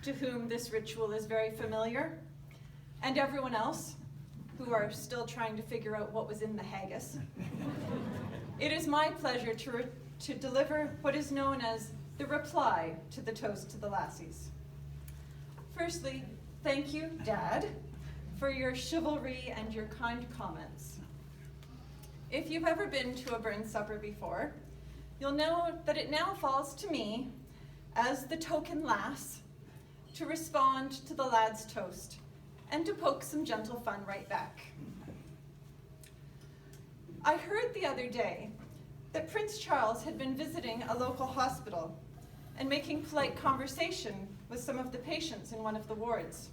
to whom this ritual is very familiar, and everyone else who are still trying to figure out what was in the haggis, it is my pleasure to deliver what is known as the reply to the toast to the lassies. Firstly, thank you, Dad, for your chivalry and your kind comments. If you've ever been to a Burns supper before, you'll know that it now falls to me, as the token lass, to respond to the lad's toast and to poke some gentle fun right back. I heard the other day that Prince Charles had been visiting a local hospital and making polite conversation with some of the patients in one of the wards.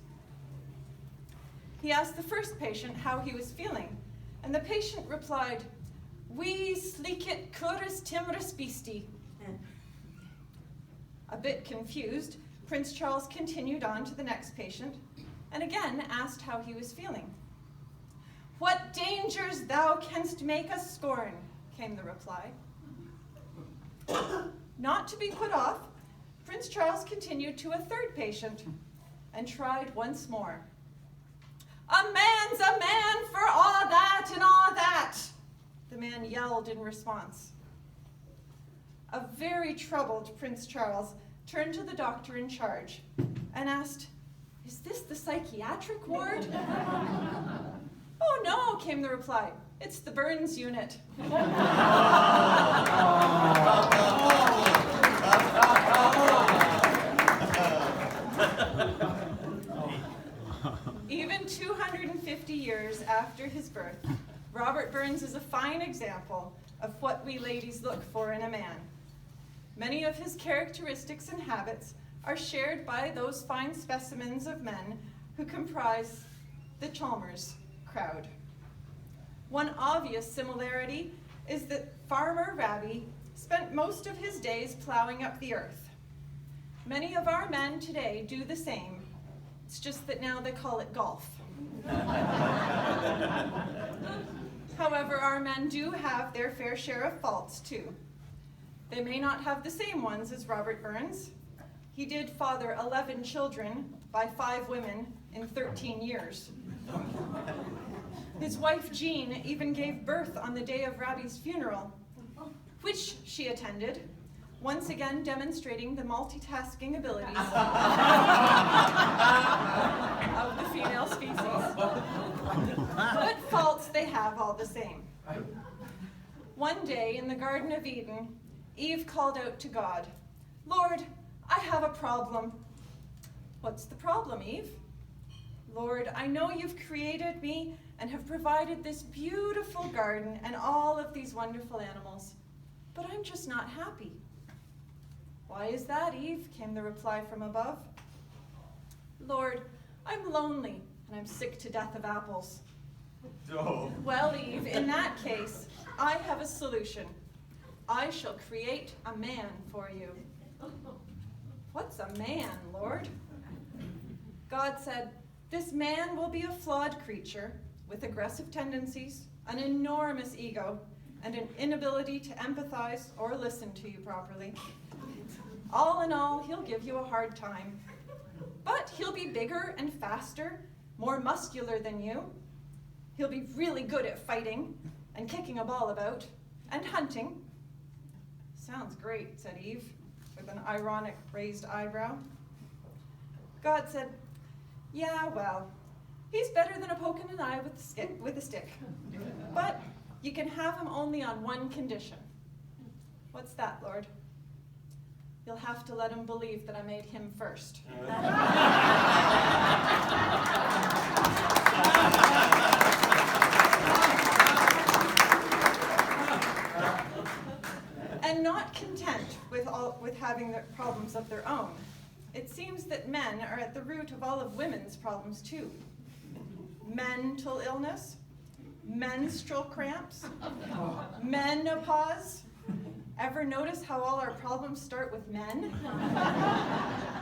He asked the first patient how he was feeling, and the patient replied, "We slikit curis timorous beastie." A bit confused, Prince Charles continued on to the next patient and again asked how he was feeling. "What dangers thou canst make us scorn," came the reply. Not to be put off, Prince Charles continued to a third patient and tried once more. "A man's a man for all that and all that," the man yelled in response. A very troubled Prince Charles turned to the doctor in charge and asked, "Is this the psychiatric ward?" "Oh no," came the reply. "It's the Burns unit." Even 250 years after his birth, Robert Burns is a fine example of what we ladies look for in a man. Many of his characteristics and habits are shared by those fine specimens of men who comprise the Chalmers crowd. One obvious similarity is that Farmer Robbie spent most of his days plowing up the earth. Many of our men today do the same. It's just that now they call it golf. However, our men do have their fair share of faults too. They may not have the same ones as Robert Burns. He did father 11 children by 5 women in 13 years. His wife Jean even gave birth on the day of Robbie's funeral, which she attended, once again demonstrating the multitasking abilities of the female species. But faults they have all the same. One day in the Garden of Eden, Eve called out to God, "Lord, I have a problem." "What's the problem, Eve?" "Lord, I know you've created me and have provided this beautiful garden and all of these wonderful animals, but I'm just not happy." "Why is that, Eve?" came the reply from above. "Lord, I'm lonely and I'm sick to death of apples." Oh. "Well, Eve, in that case, I have a solution. I shall create a man for you." "What's a man, Lord?" God said, "This man will be a flawed creature with aggressive tendencies, an enormous ego, and an inability to empathize or listen to you properly. All in all, he'll give you a hard time. But he'll be bigger and faster, more muscular than you. He'll be really good at fighting and kicking a ball about and hunting." "Sounds great," said Eve, with an ironic raised eyebrow. God said, "Yeah, well, he's better than a poke in an eye with a stick. But you can have him only on one condition." "What's that, Lord?" "You'll have to let him believe that I made him first." And not content with having the problems of their own, it seems that men are at the root of all of women's problems too. Mental illness, menstrual cramps, menopause. Ever notice how all our problems start with men?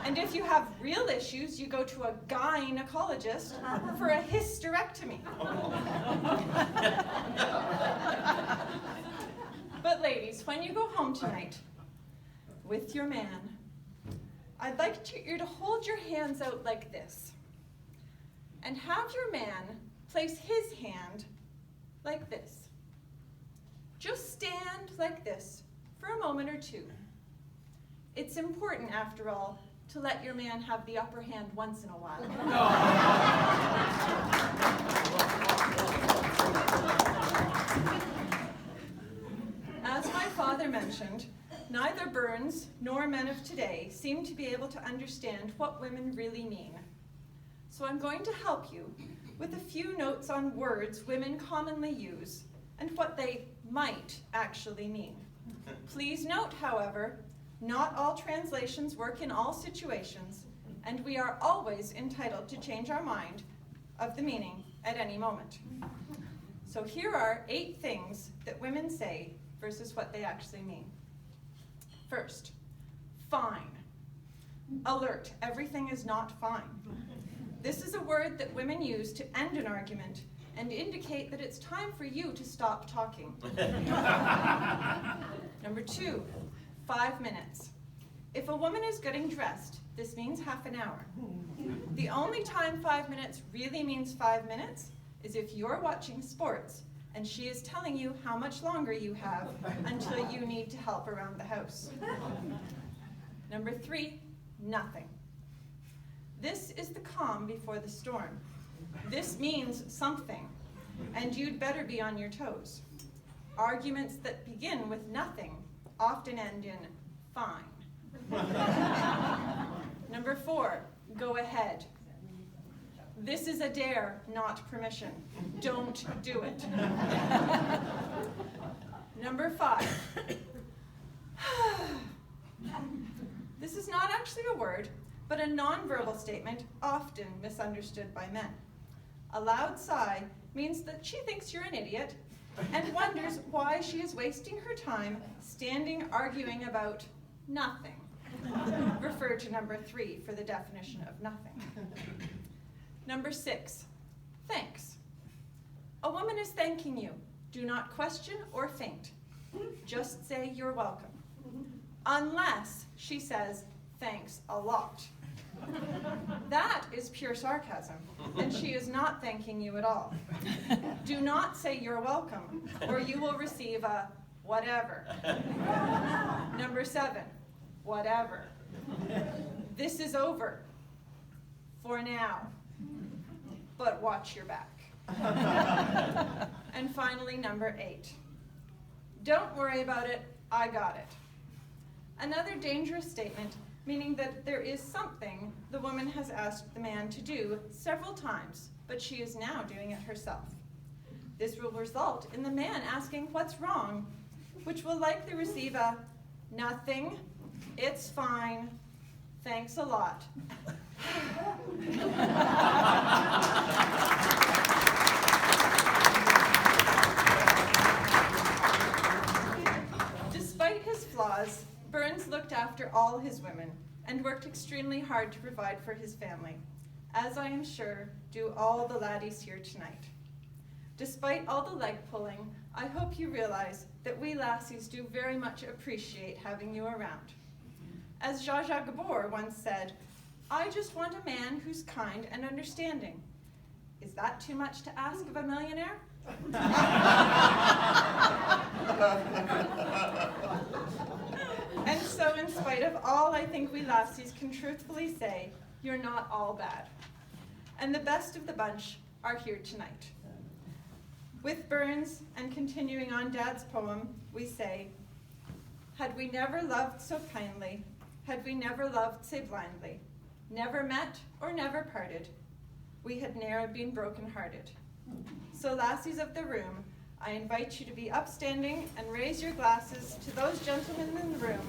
And if you have real issues, you go to a gynecologist for a hysterectomy. But ladies, when you go home tonight with your man, I'd like you to hold your hands out like this and have your man place his hand like this. Just stand like this for a moment or two. It's important, after all, to let your man have the upper hand once in a while. As my father mentioned, neither Burns nor men of today seem to be able to understand what women really mean. So I'm going to help you with a few notes on words women commonly use and what they might actually mean. Please note, however, not all translations work in all situations, and we are always entitled to change our mind of the meaning at any moment. So here are 8 things that women say versus what they actually mean. First, fine. Alert, everything is not fine. This is a word that women use to end an argument and indicate that it's time for you to stop talking. Number 2, 5 minutes. If a woman is getting dressed, this means half an hour. The only time 5 minutes really means 5 minutes is if you're watching sports and she is telling you how much longer you have until you need to help around the house. Number 3, nothing. This is the calm before the storm. This means something, and you'd better be on your toes. Arguments that begin with nothing often end in fine. Number 4, go ahead. This is a dare, not permission. Don't do it. Number 5. This is not actually a word, but a nonverbal statement often misunderstood by men. A loud sigh means that she thinks you're an idiot and wonders why she is wasting her time standing arguing about nothing. Refer to number 3 for the definition of nothing. Number 6, thanks. A woman is thanking you. Do not question or faint. Just say you're welcome. Unless she says, thanks a lot. That is pure sarcasm, and she is not thanking you at all. Do not say you're welcome, or you will receive a whatever. Number 7, whatever. This is over. For now. But watch your back. And finally, number 8. Don't worry about it, I got it. Another dangerous statement, meaning that there is something the woman has asked the man to do several times, but she is now doing it herself. This will result in the man asking what's wrong, which will likely receive a nothing, it's fine, thanks a lot. Despite his flaws, Burns looked after all his women and worked extremely hard to provide for his family, as I am sure do all the laddies here tonight. Despite all the leg pulling, I hope you realize that we lassies do very much appreciate having you around. As Zsa Zsa Gabor once said, I just want a man who's kind and understanding. Is that too much to ask of a millionaire? And so in spite of all I think we lassies can truthfully say, you're not all bad. And the best of the bunch are here tonight. With Burns and continuing on Dad's poem, we say, had we never loved so kindly, had we never loved so blindly, never met or never parted, we had ne'er been broken-hearted. So lassies of the room, I invite you to be upstanding and raise your glasses to those gentlemen in the room,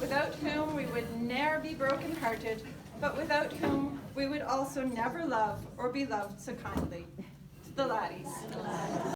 without whom we would ne'er be broken-hearted, but without whom we would also never love or be loved so kindly. To the laddies.